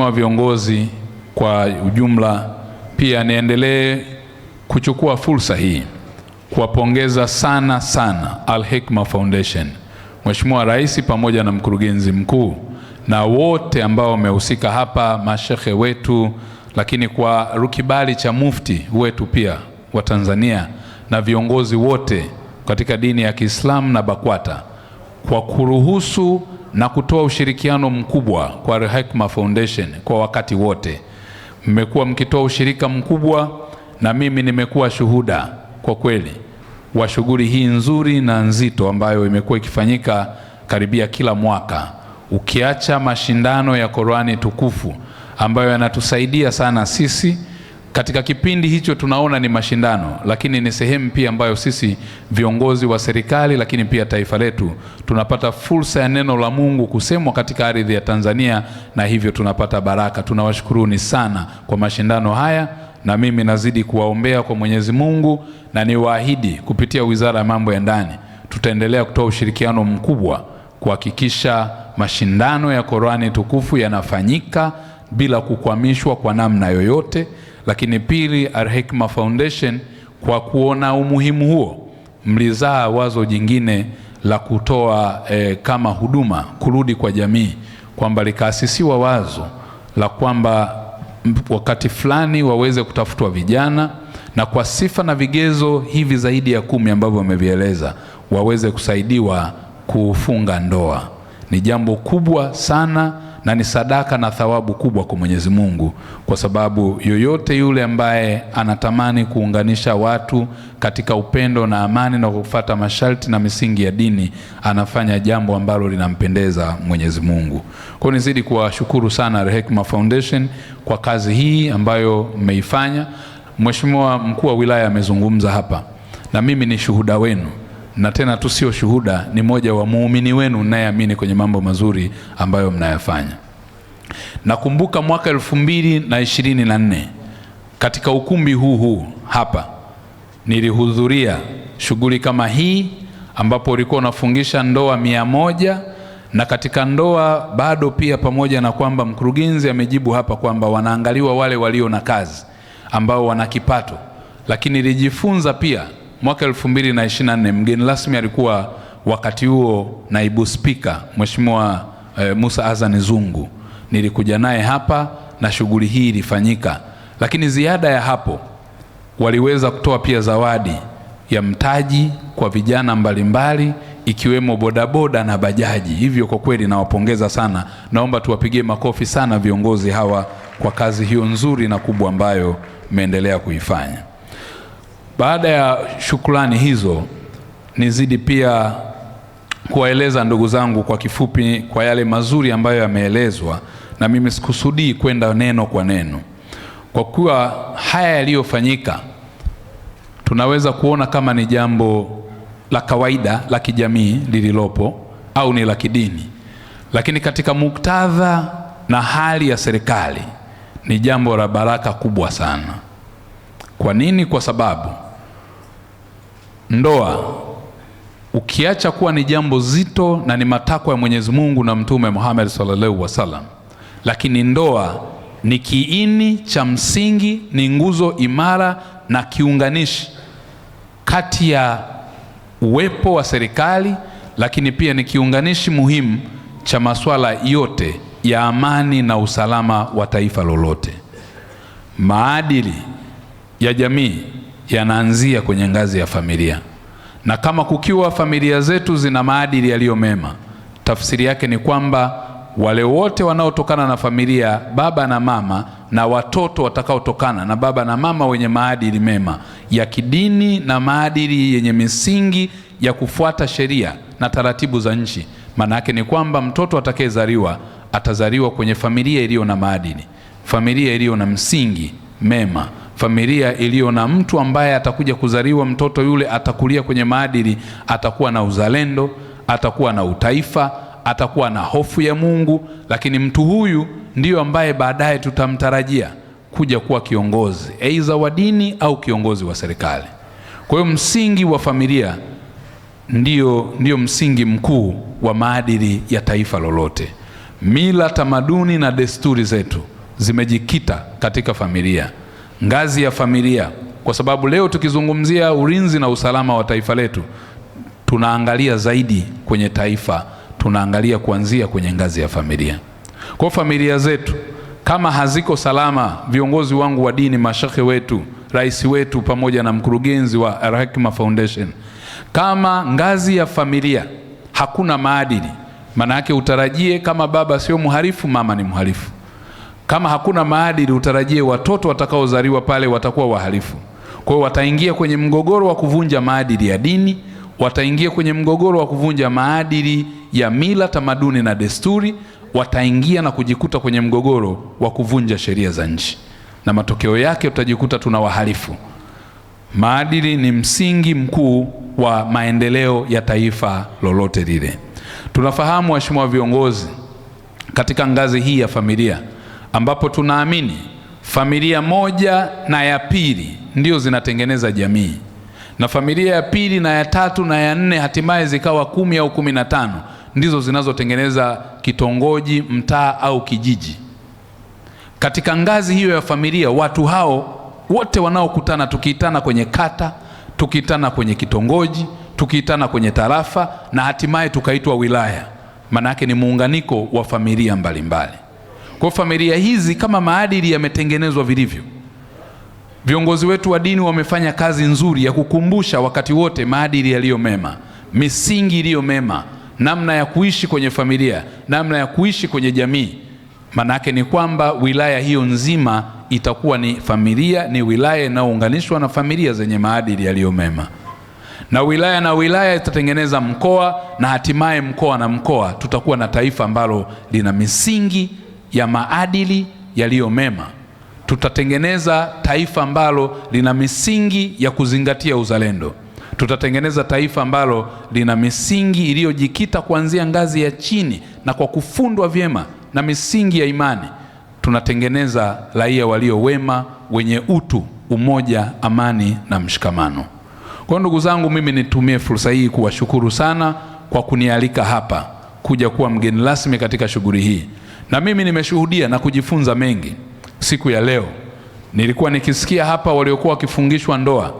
Wa viongozi kwa ujumla, pia niendelee kuchukua fursa hii kuwapongeza sana Al-Hikma Foundation, Mheshimiwa Rais pamoja na mkurugenzi mkuu na wote ambao wamehusika hapa, mashekhe wetu, lakini kwa rukibali cha mufti wetu pia wa Tanzania na viongozi wote katika dini ya Kiislamu na BAKWATA kwa kuruhusu na kutoa ushirikiano mkubwa kwa Al-Hikma Foundation kwa wakati wote. Mmekuwa mkitoa ushirika mkubwa na mimi nimekuwa shuhuda kwa kweli wa shughuli hii nzuri na nzito ambayo imekuwa ikifanyika karibia kila mwaka. Ukiacha mashindano ya Qur'ani tukufu ambayo yanatusaidia sana sisi katika kipindi hicho, tunaona ni mashindano, lakini ni sehemu pia ambayo sisi viongozi wa serikali lakini pia taifa letu tunapata fursa ya neno la Mungu kusemwa katika ardhi ya Tanzania, na hivyo tunapata baraka. Tunawashukuruni sana kwa mashindano haya, na mimi nazidi kuwaombea kwa Mwenyezi Mungu, na niwaahidi kupitia Wizara ya Mambo ya Ndani tutaendelea kutoa ushirikiano mkubwa kuhakikisha mashindano ya Qur'ani tukufu yanafanyika bila kukwamishwa kwa namna yoyote. Lakini pili, Al-Hikma Foundation kwa kuona umuhimu huo mlizaa wazo jingine la kutoa kama huduma kurudi kwa jamii, kwamba likaasisiwa wazo la kwamba wakati fulani waweze kutafutwa vijana na kwa sifa na vigezo hivi zaidi ya 10 ambavyo wamevieleza waweze kusaidiwa kufunga ndoa. Ni jambo kubwa sana na ni sadaka na thawabu kubwa kwa Mwenyezi Mungu, kwa sababu yoyote yule ambaye anatamani kuunganisha watu katika upendo na amani na kufuata masharti na misingi ya dini anafanya jambo ambalo linampendeza Mwenyezi Mungu. Kwa hiyo nizidi kuwashukuru sana Al-Hikma Foundation kwa kazi hii ambayo mmeifanya. Mheshimiwa Mkuu wa Wilaya amezungumza hapa na mimi ni shuhuda wenu, na tena tu sio shuhuda, ni moja wa muumini wenu nayeamini kwenye mambo mazuri ambayo mnayafanya. Nakumbuka mwaka 2024 katika ukumbi huu hapa nilihudhuria shughuli kama hii ambapo ulikuwa unafungisha ndoa 100, na katika ndoa bado pia, pamoja na kwamba mkurugenzi amejibu hapa kwamba wanaangaliwa wale walio na kazi ambao wana kipato, lakini nilijifunza pia mwaka 2024 mgeni rasmi alikuwa wakati huo naibu spika Mheshimiwa Musa Azani Zungu. Nilikuja naye hapa na shughuli hii ilifanyika, lakini ziada ya hapo waliweza kutoa pia zawadi ya mtaji kwa vijana mbalimbali ikiwemo bodaboda na bajaji. Hivyo kwa kweli nawapongeza sana, naomba tuwapigie makofi sana viongozi hawa kwa kazi hiyo nzuri na kubwa ambayo mmeendelea kuifanya. Baada ya shukrani hizo, nizidi pia kuwaeleza ndugu zangu kwa kifupi kwa yale mazuri ambayo yameelezwa, na mimi sikusudii kwenda neno kwa neno, kwa kuwa haya yaliyofanyika tunaweza kuona kama ni jambo la kawaida la kijamii lililopo au ni la kidini, lakini katika muktadha na hali ya serikali ni jambo la baraka kubwa sana. Kwa nini? Kwa sababu ndoa ukiacha kuwa ni jambo zito na ni matakwa ya Mwenyezi Mungu na Mtume Muhammad sallallahu alaihi wasallam, lakini ndoa ni kiini cha msingi, ni nguzo imara na kiunganishi kati ya uwepo wa serikali, lakini pia ni kiunganishi muhimu cha masuala yote ya amani na usalama wa taifa lolote. Maadili ya jamii yanaanzia kwenye ngazi ya familia, na kama kukiwa familia zetu zina maadili yaliyo mema, tafsiri yake ni kwamba wale wote wanaotokana na familia, baba na mama, na watoto watakaotokana na baba na mama wenye maadili mema ya kidini na maadili yenye misingi ya kufuata sheria na taratibu za nchi, maana yake ni kwamba mtoto atakayezaliwa atazaliwa kwenye familia iliyo na maadili, familia iliyo na msingi mema, familia iliyo na mtu ambaye atakuja kuzaliwa, mtoto yule atakulia kwenye maadili, atakuwa na uzalendo, atakuwa na utaifa, atakuwa na hofu ya Mungu, lakini mtu huyu ndiyo ambaye baadaye tutamtarajia kuja kuwa kiongozi aidha wa dini au kiongozi wa serikali. Kwa hiyo msingi wa familia ndiyo msingi mkuu wa maadili ya taifa lolote. Mila, tamaduni na desturi zetu zimejikita katika familia, ngazi ya familia, kwa sababu leo tukizungumzia ulinzi na usalama wa taifa letu, tunaangalia zaidi kwenye taifa, tunaangalia kuanzia kwenye ngazi ya familia. Kwa familia zetu kama haziko salama, viongozi wangu wa dini, mashekhe wetu, rais wetu pamoja na mkurugenzi wa Al-Hikma Foundation, kama ngazi ya familia hakuna maadili, maana yake utarajie kama baba sio mhalifu, mama ni mhalifu. Kama hakuna maadili, utarajie watoto watakaozaliwa pale watakuwa wahalifu. Kwa hiyo wataingia kwenye mgogoro wa kuvunja maadili ya dini, wataingia kwenye mgogoro wa kuvunja maadili ya mila, tamaduni na desturi, wataingia na kujikuta kwenye mgogoro wa kuvunja sheria za nchi, na matokeo yake utajikuta tuna wahalifu. Maadili ni msingi mkuu wa maendeleo ya taifa lolote lile. Tunafahamu waheshimiwa viongozi, katika ngazi hii ya familia ambapo tunaamini familia moja na ya pili ndio zinatengeneza jamii, na familia ya pili na ya tatu na ya nne hatimaye zikawa 10 au 15 ndizo zinazotengeneza kitongoji, mtaa au kijiji. Katika ngazi hiyo ya familia, watu hao wote wanaokutana, tukiitana kwenye kata, tukiitana kwenye kitongoji, tukiitana kwenye tarafa na hatimaye tukaitwa wilaya, maana yake ni muunganiko wa familia mbalimbali. Kwa familia hizi kama maadili yametengenezwa vilivyo, viongozi wetu wa dini wamefanya kazi nzuri ya kukumbusha wakati wote maadili yaliyo mema, misingi iliyo mema, namna ya kuishi kwenye familia, namna ya kuishi kwenye jamii. Maana yake ni kwamba wilaya hiyo nzima itakuwa ni familia, ni wilaya inayounganishwa na familia zenye maadili yaliyo mema. Na wilaya itatengeneza mkoa, na hatimaye mkoa na mkoa tutakuwa na taifa ambalo lina misingi ya maadili yaliyo mema. Tutatengeneza taifa ambalo lina misingi ya kuzingatia uzalendo. Tutatengeneza taifa ambalo lina misingi iliyojikita kuanzia ngazi ya chini na kwa kufundwa vyema na misingi ya imani. Tunatengeneza raia walio wema, wenye utu, umoja, amani na mshikamano. Kwa ndugu zangu, mimi nitumie fursa hii kuwashukuru sana kwa kunialika hapa kuja kuwa mgeni rasmi katika shughuli hii. Na mimi nimeshuhudia na kujifunza mengi siku ya leo. Nilikuwa nikisikia hapa waliokuwa wakifungishwa ndoa.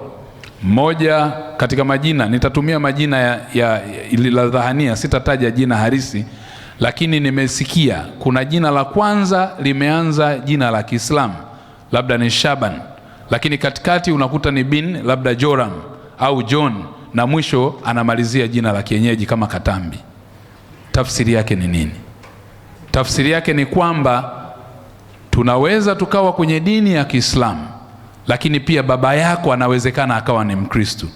Mmoja katika majina, nitatumia majina ya la dhahania, sitataja jina halisi, lakini nimesikia kuna jina la kwanza limeanza jina la Kiislamu, labda ni Shaban, lakini katikati unakuta ni bin, labda Joram au John, na mwisho anamalizia jina la kienyeji kama Katambi. Tafsiri yake ni nini? Tafsiri yake ni kwamba tunaweza tukawa kwenye dini ya Kiislamu, lakini pia baba yako anawezekana akawa ni Mkristo,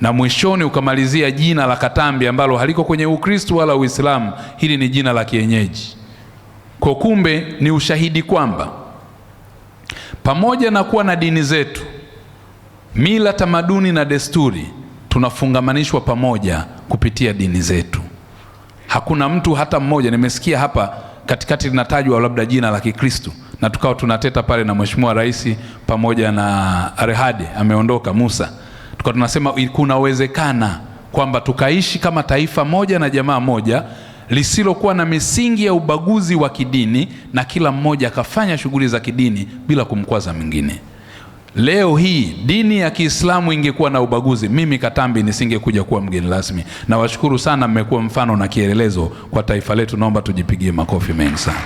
na mwishoni ukamalizia jina la Katambi ambalo haliko kwenye Ukristo wala Uislamu. Hili ni jina la kienyeji. Kwa kumbe ni ushahidi kwamba pamoja na kuwa na dini zetu, mila, tamaduni na desturi, tunafungamanishwa pamoja kupitia dini zetu. Hakuna mtu hata mmoja, nimesikia hapa katikati linatajwa labda jina la Kikristo, na tukao tunateta pale na Mheshimiwa Rais pamoja na Arehadi ameondoka Musa, tukao tunasema kunawezekana kwamba tukaishi kama taifa moja na jamaa moja lisilokuwa na misingi ya ubaguzi wa kidini, na kila mmoja akafanya shughuli za kidini bila kumkwaza mwingine. Leo hii dini ya Kiislamu ingekuwa na ubaguzi, mimi Katambi nisingekuja kuwa mgeni rasmi. Na washukuru sana, mmekuwa mfano na kielelezo kwa taifa letu. Naomba tujipigie makofi mengi sana.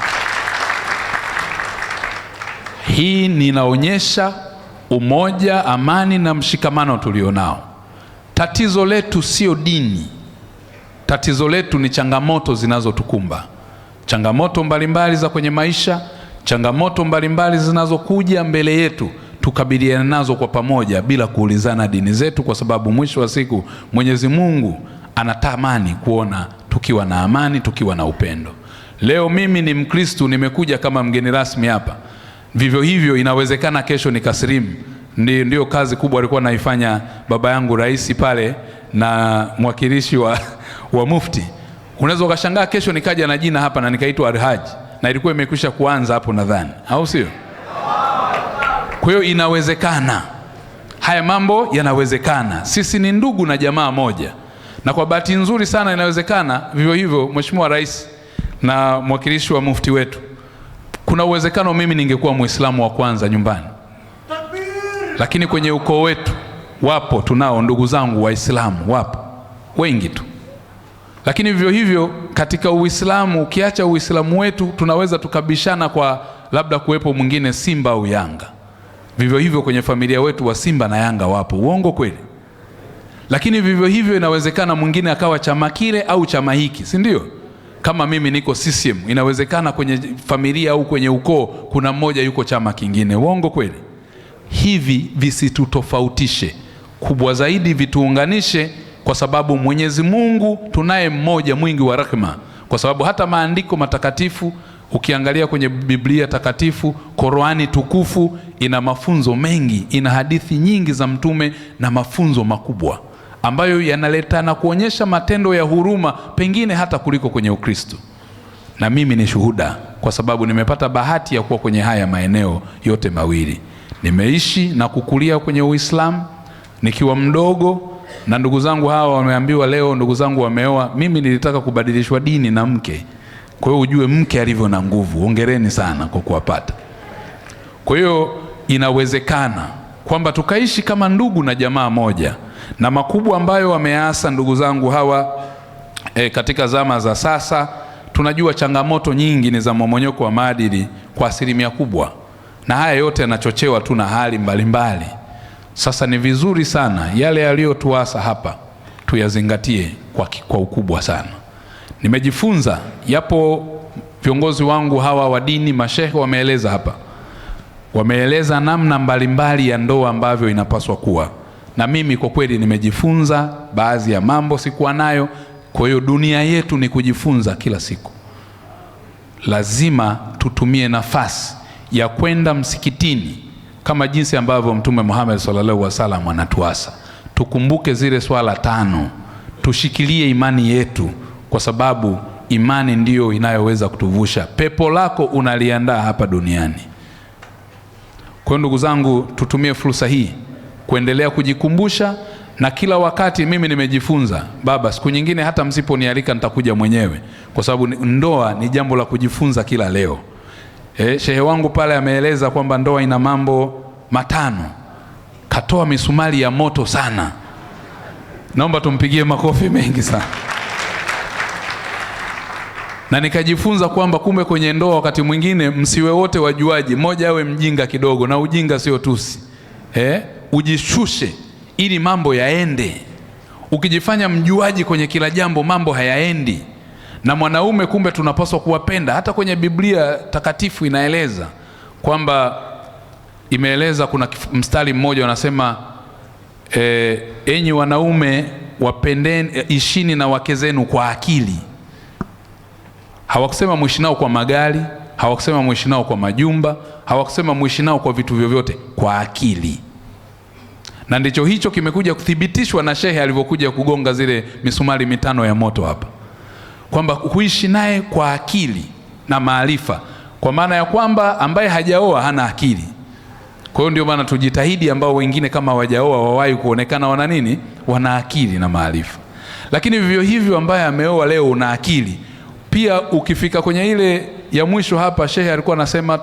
Hii ninaonyesha umoja, amani na mshikamano tulionao. Tatizo letu sio dini. Tatizo letu ni changamoto zinazotukumba. Changamoto mbalimbali za kwenye maisha, changamoto mbalimbali zinazokuja mbele yetu, tukabiliane nazo kwa pamoja bila kuulizana dini zetu, kwa sababu mwisho wa siku Mwenyezi Mungu anatamani kuona tukiwa na amani, tukiwa na upendo. Leo mimi ni Mkristo, nimekuja kama mgeni rasmi hapa. Vivyo hivyo inawezekana kesho nikasilimu. Ndio kazi kubwa alikuwa naifanya baba yangu rais pale na mwakilishi wa mufti. Unaweza ukashangaa kesho nikaja na jina hapa na nikaitwa Alhaji, na ilikuwa imekwisha kuanza hapo nadhani, au sio? Kwa hiyo inawezekana. Haya mambo yanawezekana. Sisi ni ndugu na jamaa moja. Na kwa bahati nzuri sana inawezekana vivyo hivyo Mheshimiwa Rais na mwakilishi wa mufti wetu, kuna uwezekano mimi ningekuwa Muislamu wa kwanza nyumbani, lakini kwenye ukoo wetu wapo, tunao ndugu zangu Waislamu wapo wengi tu. Lakini vivyo hivyo katika Uislamu, ukiacha Uislamu wetu tunaweza tukabishana kwa labda kuwepo mwingine Simba au Yanga. Vivyo hivyo kwenye familia wetu wa Simba na Yanga wapo, uongo kweli? Lakini vivyo hivyo inawezekana mwingine akawa chama kile au chama hiki, si ndio? Kama mimi niko CCM, inawezekana kwenye familia au kwenye ukoo kuna mmoja yuko chama kingine, uongo kweli? Hivi visitutofautishe, kubwa zaidi vituunganishe, kwa sababu Mwenyezi Mungu tunaye mmoja mwingi wa rehema. Kwa sababu hata maandiko matakatifu ukiangalia kwenye Biblia takatifu, Qur'ani tukufu, ina mafunzo mengi, ina hadithi nyingi za mtume na mafunzo makubwa ambayo yanaleta na kuonyesha matendo ya huruma pengine hata kuliko kwenye Ukristo. Na mimi ni shuhuda, kwa sababu nimepata bahati ya kuwa kwenye haya maeneo yote mawili. Nimeishi na kukulia kwenye Uislamu nikiwa mdogo, na ndugu zangu hawa wameambiwa leo ndugu zangu wameoa. Mimi nilitaka kubadilishwa dini na mke. Kwa hiyo ujue mke alivyo na nguvu. Hongereni sana kwa kuwapata. Kwa hiyo inawezekana kwamba tukaishi kama ndugu na jamaa moja, na makubwa ambayo wameasa ndugu zangu hawa katika zama za sasa. Tunajua changamoto nyingi ni za mmomonyoko wa maadili kwa asilimia kubwa, na haya yote yanachochewa tu na hali mbalimbali. Sasa ni vizuri sana yale yaliyotuasa hapa tuyazingatie kwa ukubwa sana. Nimejifunza, yapo viongozi wangu hawa wa dini, mashehe wameeleza hapa, wameeleza namna mbalimbali ya ndoa ambavyo inapaswa kuwa, na mimi kwa kweli nimejifunza baadhi ya mambo sikuwa nayo. Kwa hiyo dunia yetu ni kujifunza kila siku. Lazima tutumie nafasi ya kwenda msikitini kama jinsi ambavyo Mtume Muhammad sallallahu alaihi wasallam anatuasa. Tukumbuke zile swala 5, tushikilie imani yetu, kwa sababu imani ndiyo inayoweza kutuvusha. Pepo lako unaliandaa hapa duniani. Kwa ndugu zangu, tutumie fursa hii kuendelea kujikumbusha, na kila wakati mimi nimejifunza, baba, siku nyingine hata msiponialika nitakuja mwenyewe, kwa sababu ndoa ni jambo la kujifunza kila leo. Shehe wangu pale ameeleza kwamba ndoa ina mambo 5. Katoa misumari ya moto sana. Naomba tumpigie makofi mengi sana. Na nikajifunza kwamba kumbe kwenye ndoa wakati mwingine msiwe wote wajuaji, mmoja awe mjinga kidogo, na ujinga sio tusi. Ujishushe ili mambo yaende. Ukijifanya mjuaji kwenye kila jambo, mambo hayaendi. Na mwanaume kumbe tunapaswa kuwapenda. Hata kwenye Biblia takatifu inaeleza kwamba, imeeleza, kuna mstari mmoja unasema, enyi wanaume wapendeni, ishini na wake zenu kwa akili. Hawakusema muishi nao kwa magari, hawakusema muishi nao kwa majumba, hawakusema muishi nao kwa vitu vyovyote, kwa akili. Na ndicho hicho kimekuja kuthibitishwa na shehe alivyokuja kugonga zile misumari 5 ya moto hapa, kwamba kuishi naye kwa akili na maarifa, kwa maana ya kwamba ambaye hajaoa hana akili. Kwa hiyo ndio maana tujitahidi ambao wengine kama hawajaoa wawahi kuonekana wana nini, wana akili na maarifa. Lakini vivyo hivyo ambaye ameoa leo una akili pia. Ukifika kwenye ile ya mwisho hapa, shehe alikuwa anasema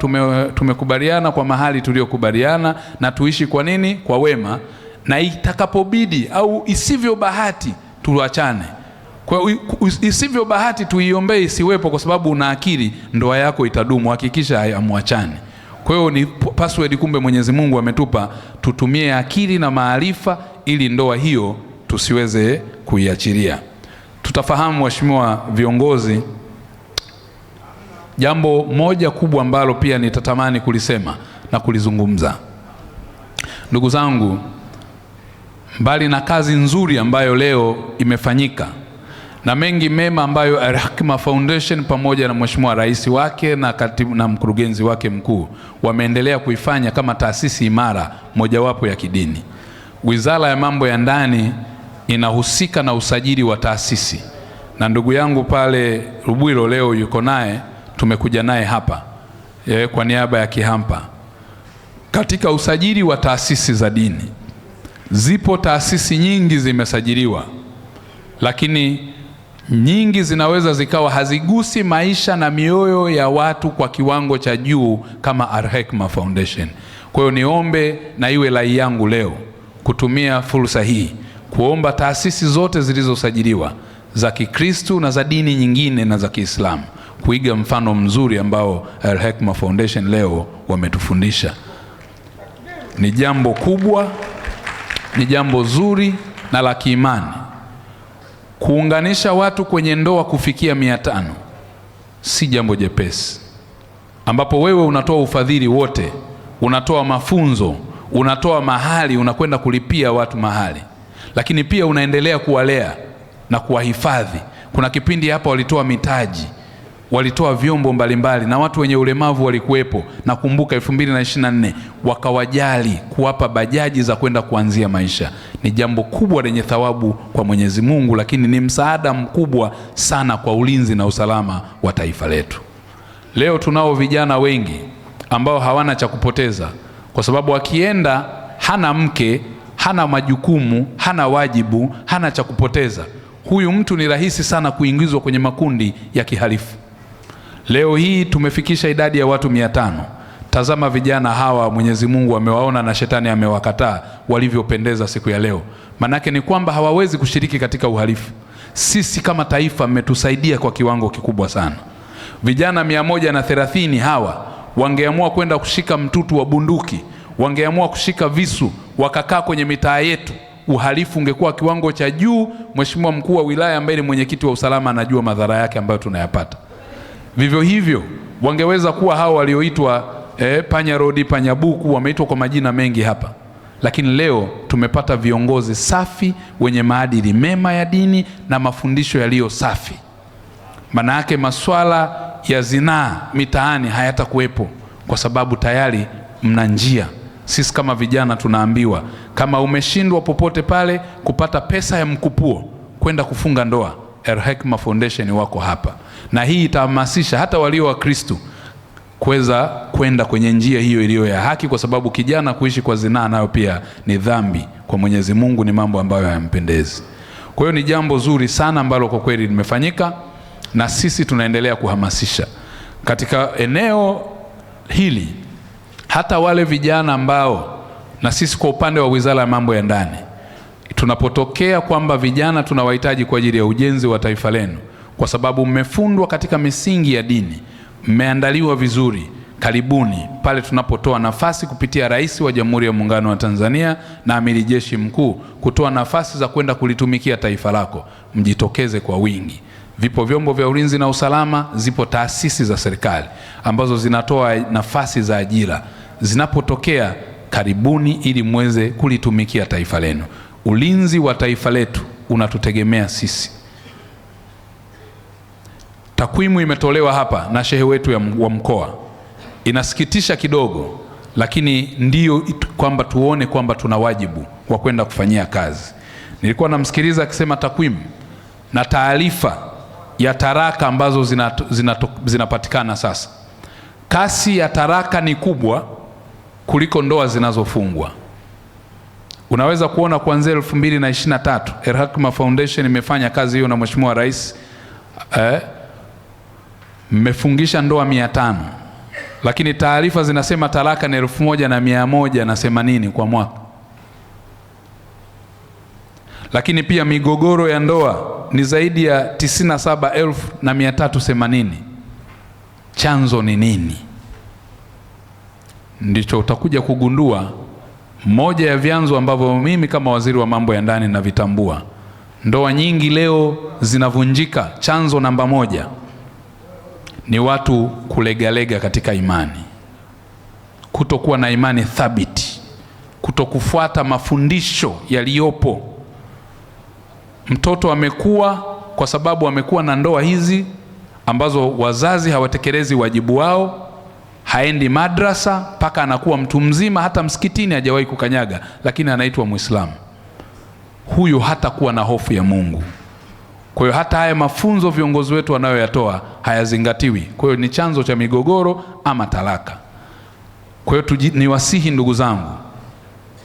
tumekubaliana kwa mahali tuliokubaliana, na tuishi kwa nini, kwa wema, na itakapobidi au isivyo bahati tuachane. Kwa isivyo bahati tuiombee isiwepo, kwa sababu una akili, ndoa yako itadumu. Hakikisha amwachane. Kwa hiyo ni password kumbe Mwenyezi Mungu ametupa, tutumie akili na maarifa ili ndoa hiyo tusiweze kuiachilia. Tutafahamu waheshimiwa viongozi, jambo moja kubwa ambalo pia nitatamani kulisema na kulizungumza. Ndugu zangu, mbali na kazi nzuri ambayo leo imefanyika na mengi mema ambayo Al-Hikma Foundation pamoja na Mheshimiwa Rais wake na katibu na mkurugenzi wake mkuu wameendelea kuifanya kama taasisi imara mojawapo ya kidini. Wizara ya Mambo ya Ndani inahusika na usajili wa taasisi, na ndugu yangu pale Rubwiro leo yuko naye, tumekuja naye hapa kwa niaba ya Kihampa. Katika usajili wa taasisi za dini, zipo taasisi nyingi zimesajiliwa, lakini nyingi zinaweza zikawa hazigusi maisha na mioyo ya watu kwa kiwango cha juu kama Al-Hekma Foundation. Kwa hiyo niombe na iwe rai yangu leo kutumia fursa hii kuomba taasisi zote zilizosajiliwa za Kikristo na za dini nyingine na za Kiislamu kuiga mfano mzuri ambao Al-Hekma Foundation leo wametufundisha. Ni jambo kubwa, ni jambo zuri na la kiimani. Kuunganisha watu kwenye ndoa kufikia 500 si jambo jepesi, ambapo wewe unatoa ufadhili wote, unatoa mafunzo, unatoa mahali, unakwenda kulipia watu mahali, lakini pia unaendelea kuwalea na kuwahifadhi. Kuna kipindi hapa walitoa mitaji, walitoa vyombo mbalimbali na watu wenye ulemavu walikuwepo. Nakumbuka 2024 wakawajali kuwapa bajaji za kwenda kuanzia maisha. Ni jambo kubwa lenye thawabu kwa Mwenyezi Mungu, lakini ni msaada mkubwa sana kwa ulinzi na usalama wa taifa letu. Leo tunao vijana wengi ambao hawana cha kupoteza, kwa sababu akienda hana mke, hana majukumu, hana wajibu, hana cha kupoteza. Huyu mtu ni rahisi sana kuingizwa kwenye makundi ya kihalifu. Leo hii tumefikisha idadi ya watu 500. Tazama vijana hawa, Mwenyezi Mungu amewaona na shetani amewakataa walivyopendeza siku ya leo. Manake ni kwamba hawawezi kushiriki katika uhalifu. Sisi kama taifa mmetusaidia kwa kiwango kikubwa sana. Vijana 130 hawa wangeamua kwenda kushika mtutu wa bunduki, wangeamua kushika visu, wakakaa kwenye mitaa yetu, uhalifu ungekuwa kiwango cha juu. Mheshimiwa mkuu wa wilaya ambaye ni mwenyekiti wa usalama anajua madhara yake ambayo tunayapata. Vivyo hivyo wangeweza kuwa hao walioitwa Panya Road, Panya Buku, wameitwa kwa majina mengi hapa. Lakini leo tumepata viongozi safi wenye maadili mema ya dini na mafundisho yaliyo safi. Maana yake masuala ya zinaa mitaani hayatakuwepo, kwa sababu tayari mna njia. Sisi kama vijana tunaambiwa kama umeshindwa popote pale kupata pesa ya mkupuo kwenda kufunga ndoa, Al-Hekma Foundation wako hapa, na hii itahamasisha hata walio wa Kristo kuweza kwenda kwenye njia hiyo iliyo ya haki, kwa sababu kijana kuishi kwa zinaa nayo pia ni dhambi kwa Mwenyezi Mungu, ni mambo ambayo hayampendezi. Kwa hiyo ni jambo zuri sana ambalo kwa kweli limefanyika, na sisi tunaendelea kuhamasisha katika eneo hili. Hata wale vijana ambao, na sisi kwa upande wa Wizara ya Mambo ya Ndani tunapotokea kwamba vijana tunawahitaji kwa ajili ya ujenzi wa taifa lenu, kwa sababu mmefundwa katika misingi ya dini, mmeandaliwa vizuri, karibuni pale tunapotoa nafasi kupitia Rais wa Jamhuri ya Muungano wa Tanzania na Amiri Jeshi Mkuu kutoa nafasi za kwenda kulitumikia taifa lako, mjitokeze kwa wingi. Vipo vyombo vya ulinzi na usalama, zipo taasisi za serikali ambazo zinatoa nafasi za ajira. Zinapotokea, karibuni ili muweze kulitumikia taifa lenu. Ulinzi wa taifa letu unatutegemea sisi. Takwimu imetolewa hapa na shehe wetu wa mkoa. Inasikitisha kidogo, lakini ndiyo kwamba tuone kwamba tuna wajibu wa kwenda kufanyia kazi. Nilikuwa namsikiliza akisema takwimu na taarifa ya taraka ambazo zinapatikana sasa. Kasi ya taraka ni kubwa kuliko ndoa zinazofungwa. Unaweza kuona kuanzia 2023 Al-Hekma Foundation imefanya kazi hiyo na Mheshimiwa Rais, mmefungisha ndoa 500, lakini taarifa zinasema taraka ni 1180 kwa mwaka. Lakini pia migogoro ya ndoa ni zaidi ya 97,380. Chanzo ni nini? Ndicho utakuja kugundua. Moja ya vyanzo ambavyo mimi kama waziri wa mambo ya ndani na vitambua, ndoa nyingi leo zinavunjika, chanzo namba 1 ni watu kulegalega katika imani, kutokuwa na imani thabiti, kutokufuata mafundisho yaliyopo. Mtoto amekuwa kwa sababu amekuwa na ndoa hizi ambazo wazazi hawatekelezi wajibu wao, haendi madrasa mpaka anakuwa mtu mzima, hata msikitini hajawahi kukanyaga, lakini anaitwa Muislamu. Huyu hata kuwa na hofu ya Mungu. Kwa hiyo hata haya mafunzo viongozi wetu wanayoyatoa hayazingatiwi. Kwa hiyo ni chanzo cha migogoro ama talaka. Kwa hiyo niwasihi ndugu zangu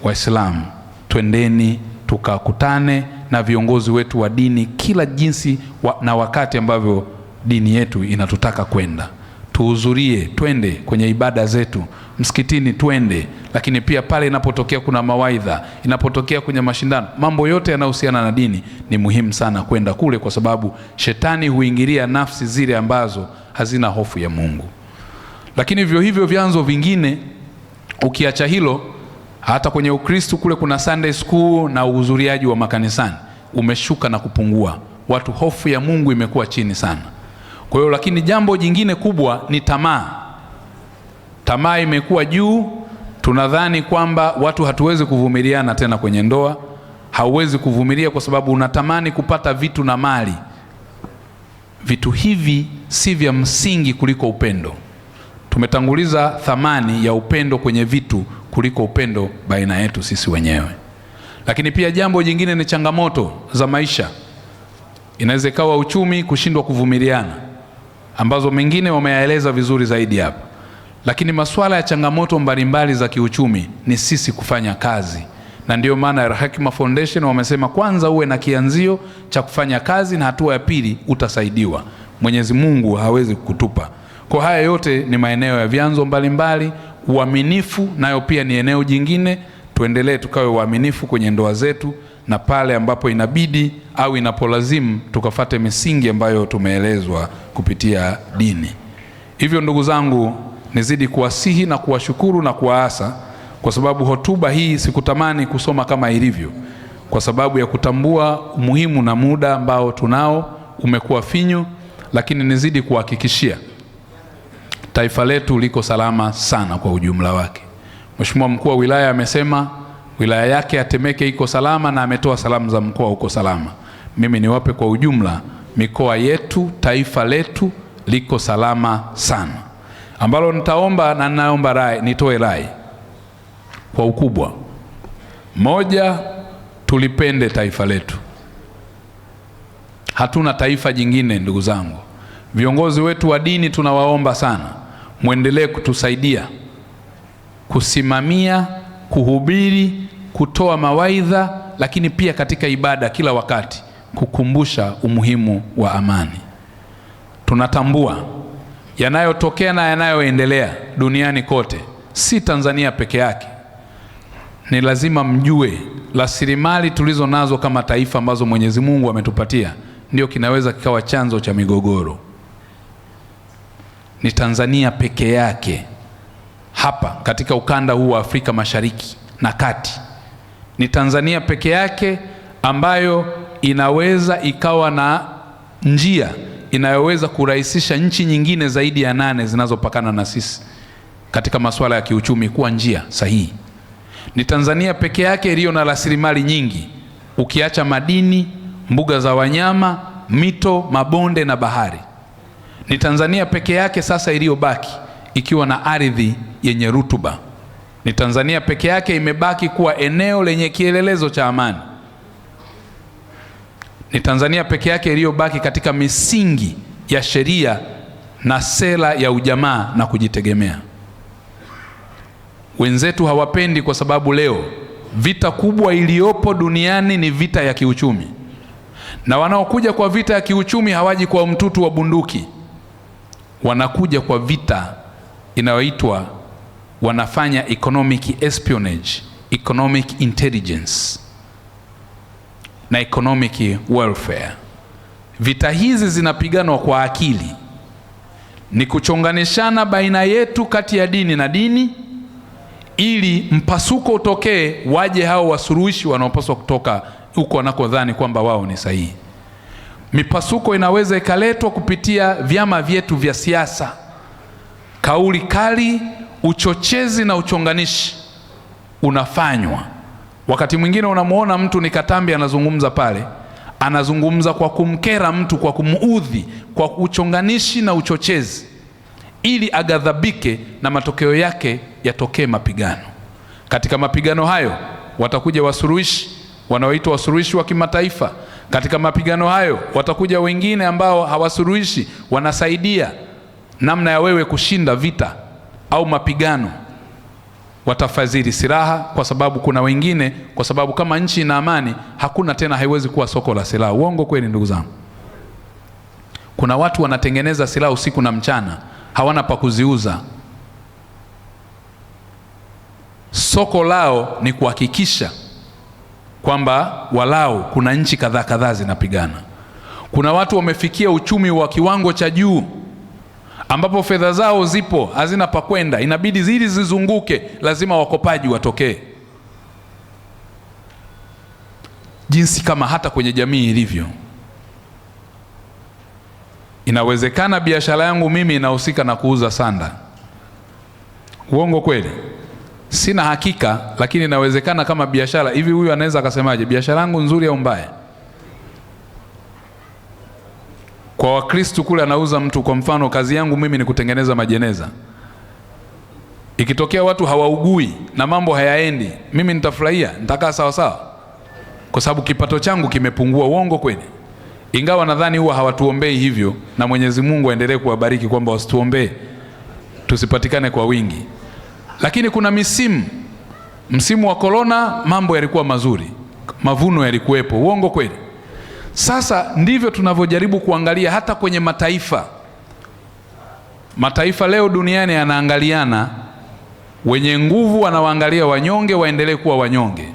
Waislamu, twendeni tukakutane na viongozi wetu wa dini kila jinsi na wakati ambavyo dini yetu inatutaka kwenda. Tuhudhurie, twende kwenye ibada zetu, msikitini twende, lakini pia pale inapotokea kuna mawaidha, inapotokea kwenye mashindano, mambo yote yanayohusiana na dini ni muhimu sana kwenda kule, kwa sababu shetani huingilia nafsi zile ambazo hazina hofu ya Mungu. Lakini hivyo hivyo vyanzo vingine, ukiacha hilo, hata kwenye Ukristo kule kuna Sunday school na uhudhuriaji wa makanisani umeshuka na kupungua. Watu, hofu ya Mungu imekuwa chini sana. Kwa hiyo, lakini jambo jingine kubwa ni tamaa. Tamaa imekuwa juu. Tunadhani kwamba watu hatuwezi kuvumiliana tena kwenye ndoa. Hauwezi kuvumilia kwa sababu unatamani kupata vitu na mali. Vitu hivi si vya msingi kuliko upendo. Tumetanguliza thamani ya upendo kwenye vitu kuliko upendo baina yetu sisi wenyewe. Lakini pia jambo jingine ni changamoto za maisha. Inaweza ikawa uchumi, kushindwa kuvumiliana, ambazo mengine wameyaeleza vizuri zaidi hapa. Lakini masuala ya changamoto mbalimbali za kiuchumi ni sisi kufanya kazi, na ndio maana Al-Hekima Foundation wamesema kwanza uwe na kianzio cha kufanya kazi, na hatua ya pili utasaidiwa. Mwenyezi Mungu hawezi kukutupa. Kwa haya yote ni maeneo ya vyanzo mbalimbali. Uaminifu nayo pia ni eneo jingine. Tuendelee tukawe waaminifu kwenye ndoa zetu, na pale ambapo inabidi au inapolazimu tukafate misingi ambayo tumeelezwa kupitia dini. Hivyo ndugu zangu, nizidi kuwasihi na kuwashukuru na kuwaasa, kwa sababu hotuba hii sikutamani kusoma kama ilivyo, kwa sababu ya kutambua umuhimu na muda ambao tunao umekuwa finyu. Lakini nizidi kuhakikishia taifa letu liko salama sana kwa ujumla wake. Mheshimiwa mkuu wa wilaya amesema wilaya yake ya Temeke iko salama, na ametoa salamu za mkoa uko salama. Mimi niwape kwa ujumla, mikoa yetu, taifa letu liko salama sana. Ambalo nitaomba na ninaomba rai, nitoe rai kwa ukubwa. Moja, tulipende taifa letu. Hatuna taifa jingine ndugu zangu. Viongozi wetu wa dini tunawaomba sana, muendelee kutusaidia kusimamia, kuhubiri, kutoa mawaidha, lakini pia katika ibada kila wakati kukumbusha umuhimu wa amani. Tunatambua yanayotokea na yanayoendelea duniani kote, si Tanzania peke yake. Ni lazima mjue rasilimali tulizo nazo kama taifa ambazo Mwenyezi Mungu ametupatia ndio kinaweza kikawa chanzo cha migogoro. Ni Tanzania peke yake hapa katika ukanda huu wa Afrika Mashariki na Kati. Ni Tanzania peke yake ambayo inaweza ikawa na njia inayoweza kurahisisha nchi nyingine zaidi ya 8 zinazopakana na sisi katika masuala ya kiuchumi kuwa njia sahihi. Ni Tanzania peke yake iliyo na rasilimali nyingi, ukiacha madini, mbuga za wanyama, mito, mabonde na bahari. Ni Tanzania peke yake sasa iliyobaki ikiwa na ardhi yenye rutuba. Ni Tanzania peke yake imebaki kuwa eneo lenye kielelezo cha amani. Ni Tanzania peke yake iliyobaki katika misingi ya sheria na sera ya ujamaa na kujitegemea. Wenzetu hawapendi, kwa sababu leo vita kubwa iliyopo duniani ni vita ya kiuchumi, na wanaokuja kwa vita ya kiuchumi hawaji kwa mtutu wa bunduki. Wanakuja kwa vita inayoitwa, wanafanya economic espionage, economic intelligence na economic welfare. Vita hizi zinapiganwa kwa akili, ni kuchonganishana baina yetu kati ya dini na dini, ili mpasuko utokee, waje hao wasuluhishi wanaopaswa kutoka huko wanakodhani kwamba wao ni sahihi. Mipasuko inaweza ikaletwa kupitia vyama vyetu vya siasa, kauli kali, uchochezi na uchonganishi unafanywa. Wakati mwingine unamuona mtu ni Katambi anazungumza pale, anazungumza kwa kumkera mtu, kwa kumuudhi, kwa uchonganishi na uchochezi, ili agadhabike na matokeo yake yatokee mapigano. Katika mapigano hayo watakuja wasuluhishi wanaoitwa wasuluhishi wa kimataifa. Katika mapigano hayo watakuja wengine ambao hawasuluhishi, wanasaidia namna ya wewe kushinda vita au mapigano. watafadhili silaha, kwa sababu kuna wengine, kwa sababu kama nchi ina amani, hakuna tena, haiwezi kuwa soko la silaha. Uongo kweli ndugu zangu? Kuna watu wanatengeneza silaha usiku na mchana, hawana pa kuziuza. Soko lao ni kuhakikisha kwamba walau kuna nchi kadhaa zinapigana. Kuna watu wamefikia uchumi wa kiwango cha juu ambapo fedha zao zipo hazina pa kwenda, inabidi zili zizunguke, lazima wakopaji watokee. Jinsi kama hata kwenye jamii ilivyo. Inawezekana biashara yangu mimi inahusika na kuuza sanda. Uongo kweli? Sina hakika, lakini inawezekana kama biashara hivi. Huyu anaweza akasemaje biashara yangu nzuri au mbaya? Kwa Wakristo kule anauza mtu, kwa mfano kazi yangu mimi ni kutengeneza majeneza. Ikitokea watu hawaugui na mambo hayaendi, mimi nitafurahia, nitakaa sawa sawa, kwa sababu kipato changu kimepungua. Uongo kweli? Ingawa nadhani huwa hawatuombei hivyo, na Mwenyezi Mungu aendelee kuwabariki kwamba wasituombee tusipatikane kwa wingi. Lakini kuna msimu wa corona mambo yalikuwa mazuri, mavuno yalikuwepo. Uongo kweli? Sasa ndivyo tunavyojaribu kuangalia hata kwenye mataifa leo duniani yanaangaliana, wenye nguvu wanawaangalia wanyonge waendelee kuwa wanyonge,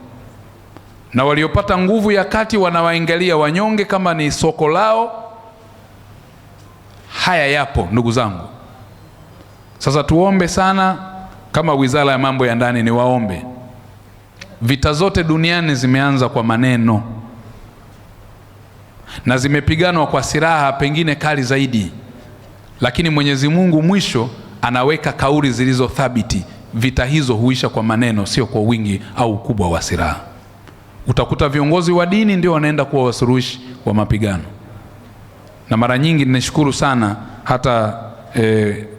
na waliopata nguvu ya kati wanawaangalia wanyonge kama ni soko lao. Haya yapo ndugu zangu. Sasa tuombe sana kama Wizara ya Mambo ya Ndani, ni waombe. Vita zote duniani zimeanza kwa maneno na zimepiganwa kwa silaha pengine kali zaidi, lakini Mwenyezi Mungu mwisho anaweka kauli zilizo thabiti. Vita hizo huisha kwa maneno, sio kwa wingi au ukubwa wa silaha. Utakuta viongozi wa dini ndio wanaenda kuwa wasuluhishi wa mapigano, na mara nyingi ninashukuru sana hata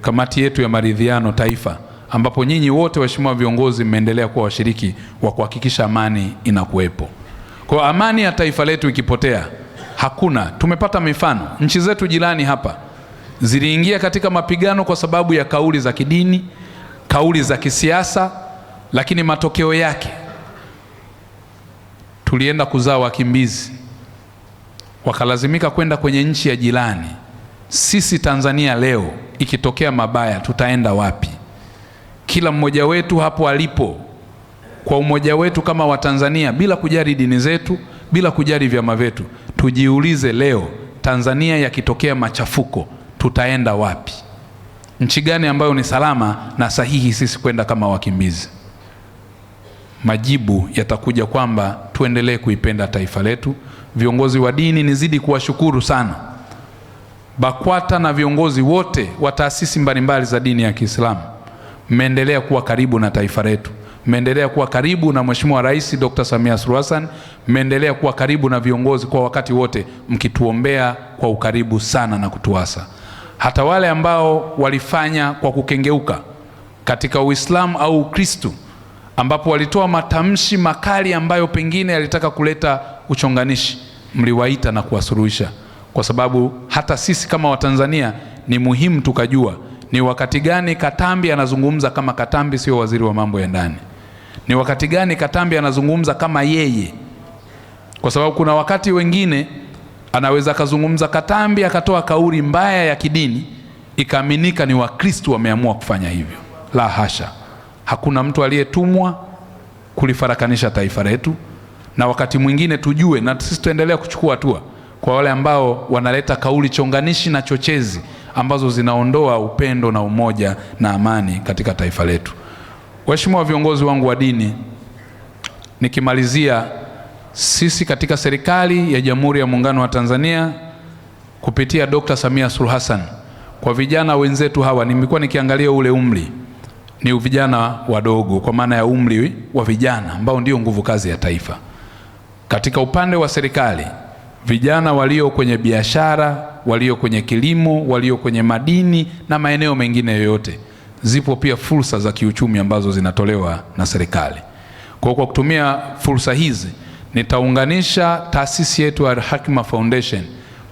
kamati yetu ya maridhiano taifa, ambapo nyinyi wote waheshimiwa viongozi mmeendelea kuwa washiriki wa kuhakikisha amani inakuwepo. Kwa amani ya taifa letu ikipotea, tumepata mifano, nchi zetu jirani hapa ziliingia katika mapigano kwa sababu ya kauli za kidini, kauli za kisiasa, lakini matokeo yake tulienda kuzaa wakimbizi, wakalazimika kwenda kwenye nchi ya jirani. Sisi Tanzania leo ikitokea mabaya tutaenda wapi? Kila mmoja wetu hapo alipo, kwa umoja wetu kama Watanzania, bila kujali dini zetu, bila kujali vyama vyetu, tujiulize leo, Tanzania yakitokea machafuko tutaenda wapi? Nchi gani ambayo ni salama na sahihi sisi kwenda kama wakimbizi? Majibu yatakuja kwamba tuendelee kuipenda taifa letu. Viongozi wa dini nizidi kuwashukuru sana, BAKWATA na viongozi wote wa taasisi mbalimbali za dini ya Kiislamu, mmeendelea kuwa karibu na taifa letu, mmeendelea kuwa karibu na Mheshimiwa Rais Dr. Samia Suluhu Hassan, mmeendelea kuwa karibu na viongozi kwa wakati wote, mkituombea kwa ukaribu sana na kutuasa. Hata wale ambao walifanya kwa kukengeuka katika Uislamu au Ukristo, ambapo walitoa matamshi makali ambayo pengine yalitaka kuleta uchonganishi, mliwaita na kuwasuluhisha, kwa sababu hata sisi kama Watanzania ni muhimu tukajua ni wakati gani Katambi anazungumza kama Katambi, sio waziri wa mambo ya ndani. Ni wakati gani Katambi anazungumza kama yeye, kwa sababu kuna wakati wengine anaweza kazungumza Katambi akatoa kauli mbaya ya kidini ikaaminika ni Wakristo wameamua kufanya hivyo. La hasha, hakuna mtu aliyetumwa kulifarakanisha taifa letu, na wakati mwingine tujue na sisi tuendelea kuchukua hatua kwa wale ambao wanaleta kauli chonganishi na chochezi ambazo zinaondoa upendo na umoja na amani katika taifa letu. Waheshimiwa viongozi wangu wa dini, nikimalizia, sisi katika serikali ya Jamhuri ya Muungano wa Tanzania kupitia Dr. Samia Suluhu Hassan, kwa vijana wenzetu hawa, nimekuwa nikiangalia ule umri, ni vijana wadogo kwa maana ya umri wa vijana ambao ndio nguvu kazi ya taifa. Katika upande wa serikali, vijana walio kwenye biashara, walio kwenye kilimo, walio kwenye madini na maeneo mengine yoyote, zipo pia fursa za kiuchumi ambazo zinatolewa na serikali. Kwa kutumia fursa hizi, nitaunganisha taasisi yetu ya Al-Hikma Foundation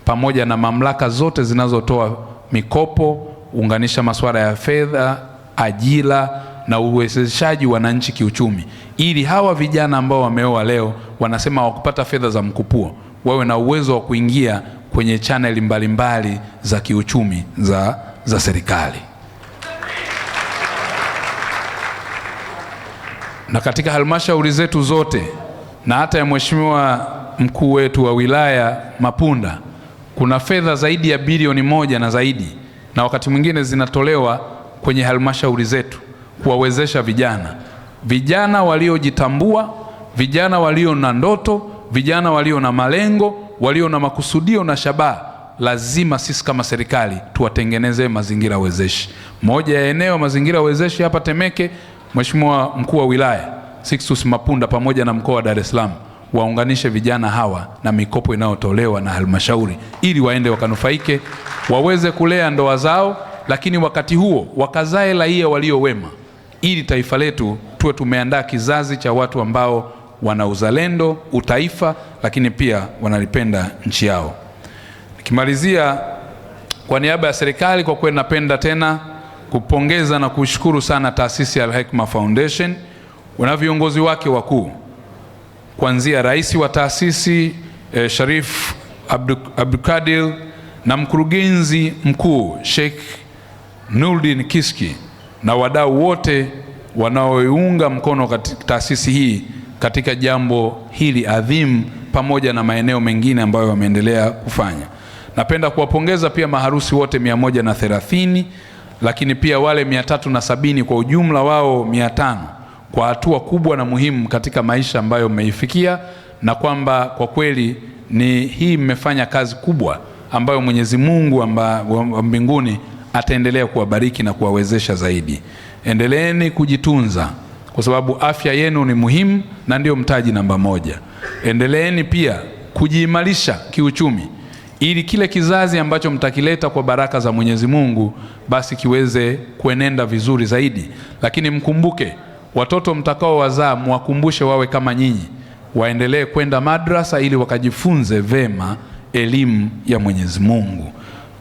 pamoja na mamlaka zote zinazotoa mikopo, unganisha masuala ya fedha, ajira na uwezeshaji wananchi kiuchumi, ili hawa vijana ambao wameoa leo wanasema wakupata fedha za mkupuo wawe na uwezo wa kuingia kwenye chaneli mbalimbali za kiuchumi za serikali. Na katika halmashauri zetu zote na hata ya Mheshimiwa mkuu wetu wa wilaya Mapunda, kuna fedha zaidi ya bilioni 1 na zaidi, na wakati mwingine zinatolewa kwenye halmashauri zetu kuwawezesha vijana waliojitambua, vijana walio na ndoto, vijana walio na malengo, walio na makusudio na shabaha. Lazima sisi kama serikali tuwatengeneze mazingira wezeshi. Moja ya eneo mazingira wezeshi hapa Temeke, Mheshimiwa mkuu wa wilaya Sixtus Mapunda pamoja na mkoa wa Dar es Salaam waunganishe vijana hawa na mikopo inayotolewa na halmashauri, ili waende wakanufaike, waweze kulea ndoa zao, lakini wakati huo wakazae raia walio wema, ili taifa letu tuwe tumeandaa kizazi cha watu ambao wana uzalendo, utaifa, lakini pia wanalipenda nchi yao. Nikimalizia, kwa niaba ya serikali, kwa kweli napenda tena kupongeza na kushukuru sana taasisi ya Al-Hekma Foundation na viongozi wake wakuu, kuanzia rais wa taasisi Sharif Abdulkadir na mkurugenzi mkuu Sheikh Nuruddin Kiski na wadau wote wanaoiunga mkono katika taasisi hii katika jambo hili adhimu, pamoja na maeneo mengine ambayo wameendelea kufanya. Napenda kuwapongeza pia maharusi wote 130, lakini pia wale 370 kwa ujumla wao 500 kwa hatua kubwa na muhimu katika maisha ambayo mmeifikia, na kwamba kwa kweli ni hii mmefanya kazi kubwa ambayo Mwenyezi Mungu wa mbinguni ataendelea kuwabariki na kuwawezesha zaidi. Endeleeni kujitunza kwa sababu afya yenu ni muhimu na ndio mtaji namba 1. Endeleeni pia kujiimarisha kiuchumi, ili kile kizazi ambacho mtakileta kwa baraka za Mwenyezi Mungu basi kiweze kuenenda vizuri zaidi. Lakini mkumbuke watoto mtakao wazaa, mwakumbushe wawe kama nyinyi, waendelee kwenda madrasa ili wakajifunze vema elimu ya Mwenyezi Mungu.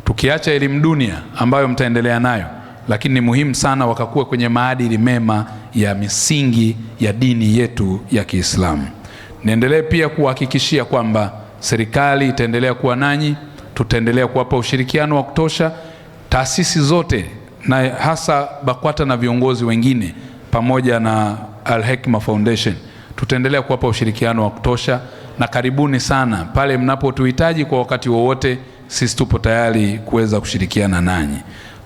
Tukiacha elimu dunia ambayo mtaendelea nayo, lakini ni muhimu sana wakakuwa kwenye maadili mema ya misingi ya dini yetu ya Kiislamu. Niendelee pia kuhakikishia kwamba serikali itaendelea kuwa nanyi, tutaendelea kuwapa ushirikiano wa kutosha, taasisi zote na hasa BAKWATA na viongozi wengine pamoja na Al-Hekma Foundation, tutaendelea kuwapa ushirikiano wa kutosha, na karibuni sana pale mnapotuhitaji kwa wakati wowote, sisi tupo tayari kuweza kushirikiana nanyi.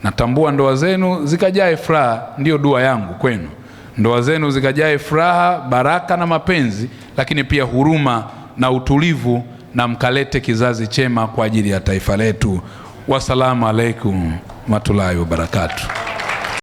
Natambua ndoa zenu zikajae furaha, ndio dua yangu kwenu. Ndoa zenu zikajae furaha, baraka na mapenzi, lakini pia huruma na utulivu, na mkalete kizazi chema kwa ajili ya taifa letu. Wassalamu alaikum warahmatullahi wabarakatuh.